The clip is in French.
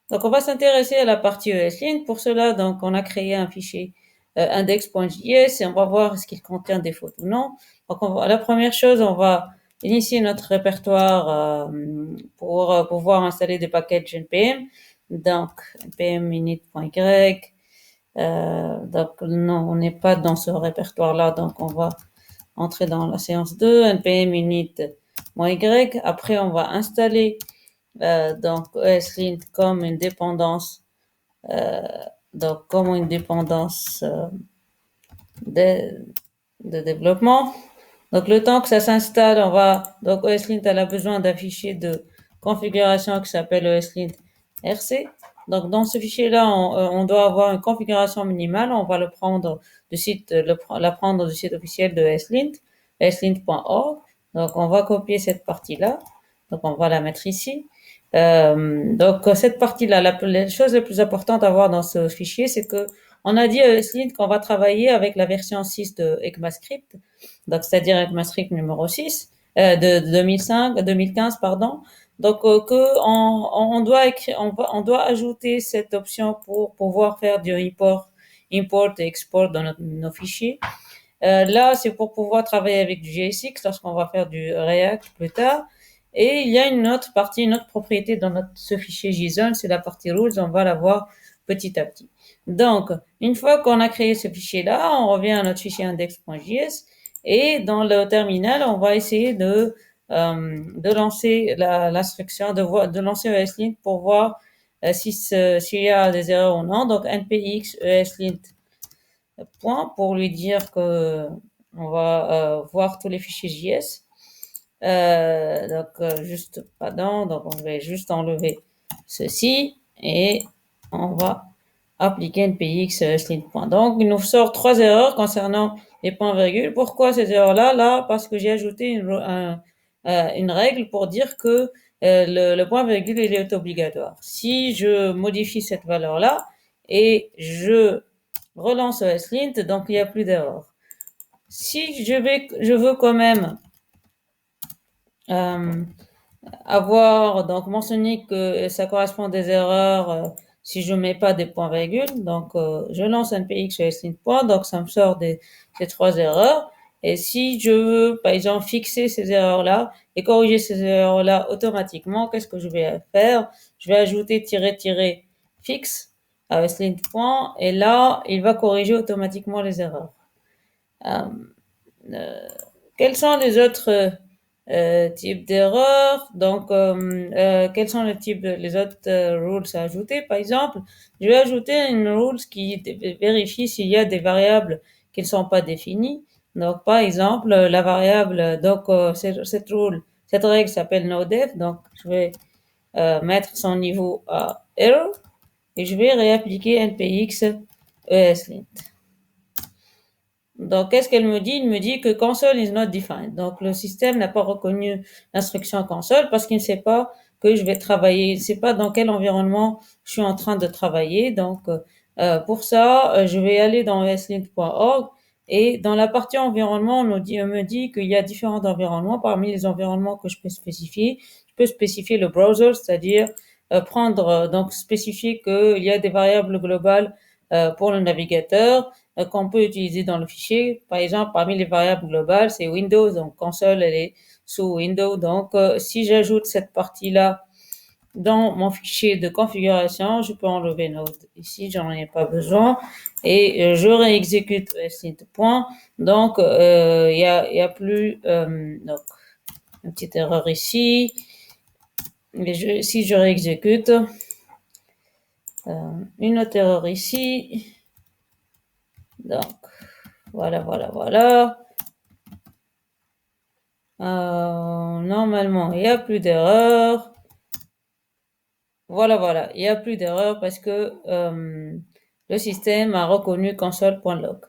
Donc, on va s'intéresser à la partie ESLint. Pour cela, donc, on a créé un fichier index.js et on va voir est-ce qu'il contient des fautes ou non. Donc, la première chose, on va initier notre répertoire pour pouvoir installer des packages npm. Donc, npm init.y. Donc, non, on n'est pas dans ce répertoire-là. Donc, on va entrer dans la séance 2, npm init.y. Après, on va installer donc ESLint comme une dépendance, euh, donc comme une dépendance de, de développement. Donc le temps que ça s'installe, on va donc ESLint elle a besoin d'un fichier de configuration qui s'appelle ESLint RC. Donc dans ce fichier-là, on doit avoir une configuration minimale. On va le prendre du site, la prendre du site officiel de ESLint, eslint.org. Donc on va copier cette partie-là. Donc on va la mettre ici. Donc cette partie-là, la chose la plus importante à voir dans ce fichier, c'est que on a dit à ESLint qu'on va travailler avec la version 6 de ECMAScript, donc c'est-à-dire ECMAScript numéro 6 de 2015, pardon. Donc que on doit on doit ajouter cette option pour pouvoir faire du import et export dans nos fichiers. Là, c'est pour pouvoir travailler avec du JSX lorsqu'on va faire du React plus tard. Et il y a une autre partie, une autre propriété dans ce fichier JSON, c'est la partie rules, on va la voir petit à petit. Donc, une fois qu'on a créé ce fichier-là, on revient à notre fichier index.js et dans le terminal, on va essayer de lancer l'instruction, de lancer ESLint pour voir s'il y a des erreurs ou non. Donc, npx ESLint point pour lui dire que on va voir tous les fichiers JS. Juste pardon, donc on va juste enlever ceci et on va appliquer npx slint point. Donc il nous sort trois erreurs concernant les points virgules. Pourquoi ces erreurs-là? Là, parce que j'ai ajouté une règle pour dire que le point virgule il est obligatoire. Si je modifie cette valeur-là et je relance ESLint, donc il n'y a plus d'erreur. Si je veux quand même euh, avoir donc mentionné que ça correspond à des erreurs si je mets pas des points virgules. Donc je lance npx ESLint point, donc ça me sort ces trois erreurs. Et si je veux, par exemple, fixer ces erreurs-là et corriger ces erreurs-là automatiquement, qu'est-ce que je vais faire? Je vais ajouter tiret fixe à ESLint point et là, il va corriger automatiquement les erreurs. Euh, euh, Quels sont les autres types d'erreurs? Donc, quels sont les autres rules à ajouter? Par exemple, je vais ajouter une rule qui vérifie s'il y a des variables qui ne sont pas définies. Donc, par exemple, la variable, donc cette règle s'appelle nodef. Donc, je vais mettre son niveau à error et je vais réappliquer npx ESLint. Donc, qu'est-ce qu'elle me dit? Il me dit que console is not defined. Donc, le système n'a pas reconnu l'instruction console parce qu'il ne sait pas que je vais travailler, il ne sait pas dans quel environnement je suis en train de travailler. Donc, pour ça, je vais aller dans eslint.org et dans la partie environnement, on me dit qu'il y a différents environnements. Parmi les environnements que je peux spécifier, je peux spécifier le browser, c'est-à-dire donc spécifier qu'il y a des variables globales pour le navigateur qu'on peut utiliser dans le fichier. Par exemple, parmi les variables globales, c'est Windows, donc console, elle est sous Windows. Donc, si j'ajoute cette partie-là dans mon fichier de configuration, je peux enlever Node. Ici, j'en ai pas besoin. Et je réexécute site point. Donc, y a plus, donc, une petite erreur ici. Si je réexécute, une autre erreur ici. Donc, voilà. Normalement, il n'y a plus d'erreur. Voilà, il n'y a plus d'erreur parce que le système a reconnu console.log.